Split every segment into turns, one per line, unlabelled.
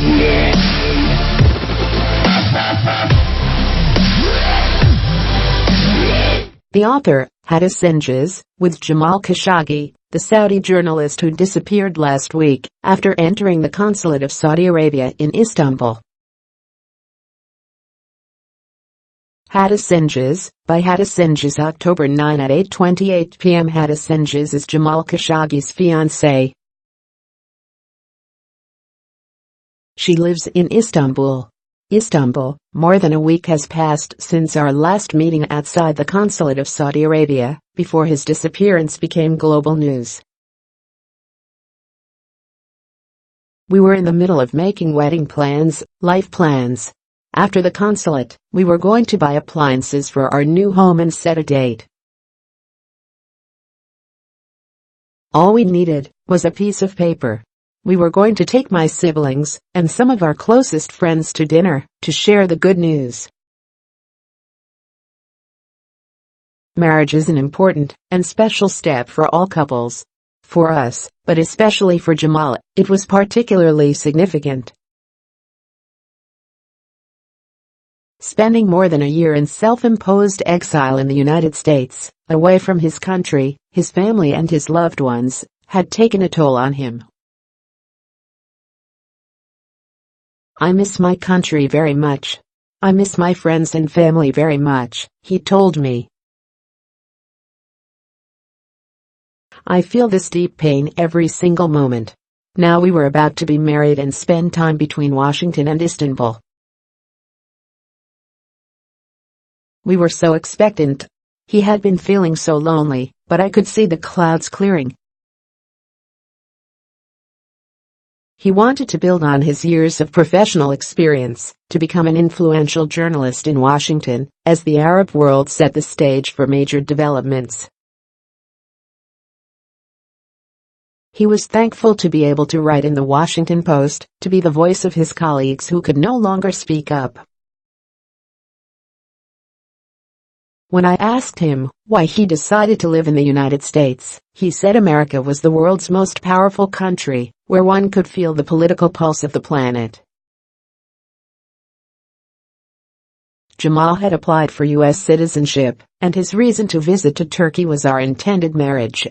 The author, Hatice Cengiz, with Jamal Khashoggi, the Saudi journalist who disappeared last week after entering the consulate of Saudi Arabia in Istanbul. Hatice Cengiz, by Hatice Cengiz October 9 at 8:28 p.m. Hatice Cengiz is Jamal Khashoggi's fiancée. She lives in Istanbul. More than a week has passed since our last meeting outside the consulate of Saudi Arabia, before his disappearance became global news. We were in the middle of making wedding plans, life plans. After the consulate, we were going to buy appliances for our new home and set a date. All we needed was a piece of paper. We were going to take my siblings and some of our closest friends to dinner to share the good news. Marriage is an important and special step for all couples. For us, but especially for Jamal, it was particularly significant. Spending more than a year in self-imposed exile in the United States, away from his country, his family and his loved ones, had taken a toll on him. "I miss my country very much. I miss my friends and family very much," he told me. "I feel this deep pain every single moment." Now we were about to be married and spend time between Washington and Istanbul. We were so expectant. He had been feeling so lonely, but I could see the clouds clearing. He wanted to build on his years of professional experience to become an influential journalist in Washington, as the Arab world set the stage for major developments. He was thankful to be able to write in the Washington Post, to be the voice of his colleagues who could no longer speak up. When I asked him why he decided to live in the United States, he said America was the world's most powerful country, where one could feel the political pulse of the planet. Jamal had applied for U.S. citizenship, and his reason to visit to Turkey was our intended marriage.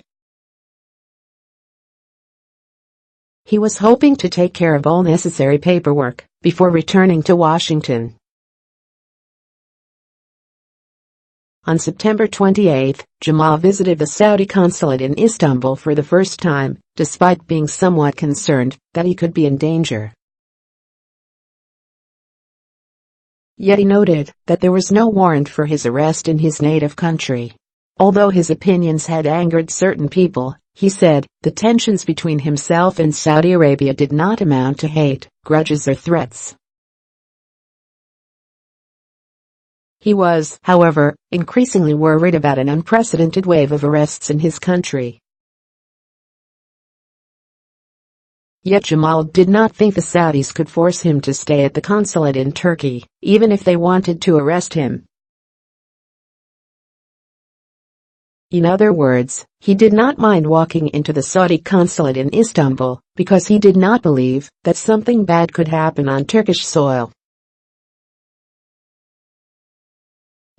He was hoping to take care of all necessary paperwork before returning to Washington. On September 28, Jamal visited the Saudi Consulate in Istanbul for the first time, despite being somewhat concerned that he could be in danger. Yet he noted that there was no warrant for his arrest in his native country. Although his opinions had angered certain people, he said, the tensions between himself and Saudi Arabia did not amount to hate, grudges or threats. He was, however, increasingly worried about an unprecedented wave of arrests in his country. Yet Jamal did not think the Saudis could force him to stay at the consulate in Turkey, even if they wanted to arrest him. In other words, he did not mind walking into the Saudi consulate in Istanbul, because he did not believe that something bad could happen on Turkish soil.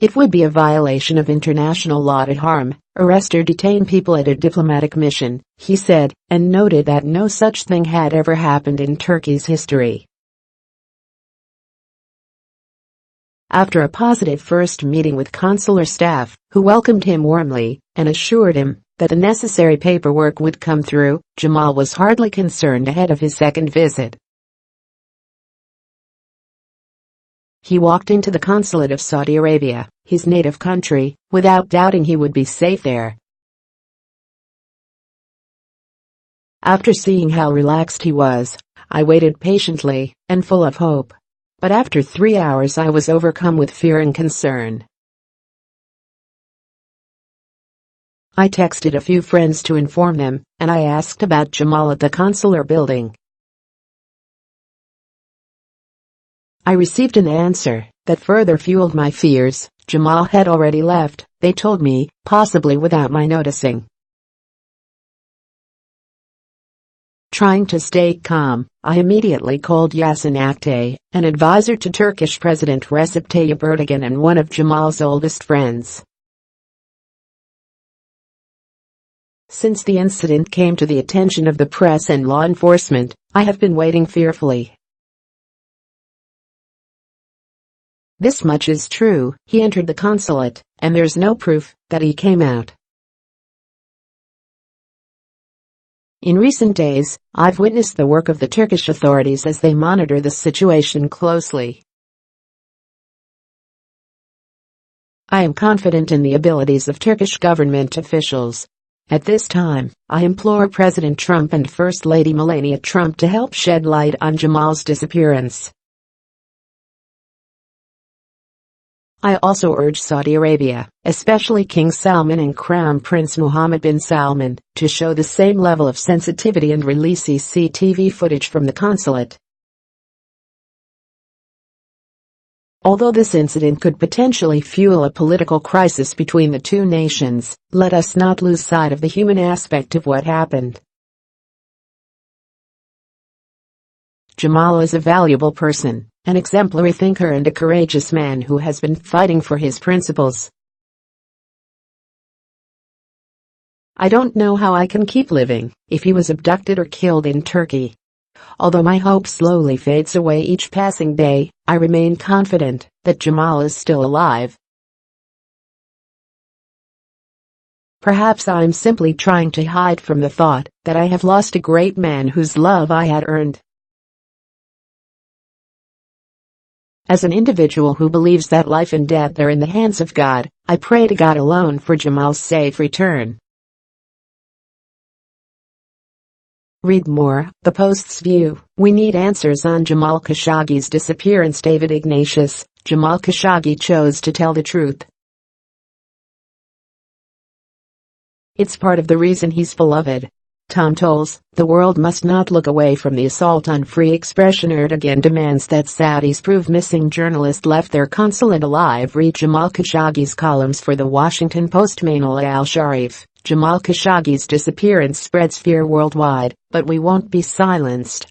It would be a violation of international law to harm, arrest or detain people at a diplomatic mission, he said, and noted that no such thing had ever happened in Turkey's history. After a positive first meeting with consular staff, who welcomed him warmly and assured him that the necessary paperwork would come through, Jamal was hardly concerned ahead of his second visit. He walked into the consulate of Saudi Arabia, his native country, without doubting he would be safe there. After seeing how relaxed he was, I waited patiently and full of hope. But after 3 hours I was overcome with fear and concern. I texted a few friends to inform them, and I asked about Jamal at the consular building. I received an answer that further fueled my fears. Jamal had already left, they told me, possibly without my noticing. Trying to stay calm, I immediately called Yasin Akte, an advisor to Turkish President Recep Tayyip Erdogan and one of Jamal's oldest friends. Since the incident came to the attention of the press and law enforcement, I have been waiting fearfully. This much is true: he entered the consulate, and there's no proof that he came out. In recent days, I've witnessed the work of the Turkish authorities as they monitor the situation closely. I am confident in the abilities of Turkish government officials. At this time, I implore President Trump and First Lady Melania Trump to help shed light on Jamal's disappearance. I also urge Saudi Arabia, especially King Salman and Crown Prince Mohammed bin Salman, to show the same level of sensitivity and release CCTV footage from the consulate. Although this incident could potentially fuel a political crisis between the two nations, let us not lose sight of the human aspect of what happened. Jamal is a valuable person, an exemplary thinker and a courageous man who has been fighting for his principles. I don't know how I can keep living if he was abducted or killed in Turkey. Although my hope slowly fades away each passing day, I remain confident that Jamal is still alive. Perhaps I'm simply trying to hide from the thought that I have lost a great man whose love I had earned. As an individual who believes that life and death are in the hands of God, I pray to God alone for Jamal's safe return. Read more. The Post's view: we need answers on Jamal Khashoggi's disappearance. David Ignatius: Jamal Khashoggi chose to tell the truth. It's part of the reason he's beloved. Tom Tolles: the world must not look away from the assault on free expression. Erdogan demands that Saudis prove missing journalist left their consulate alive. Read Jamal Khashoggi's columns for the Washington Post. Manal al-Sharif: Jamal Khashoggi's disappearance spreads fear worldwide, but we won't be silenced.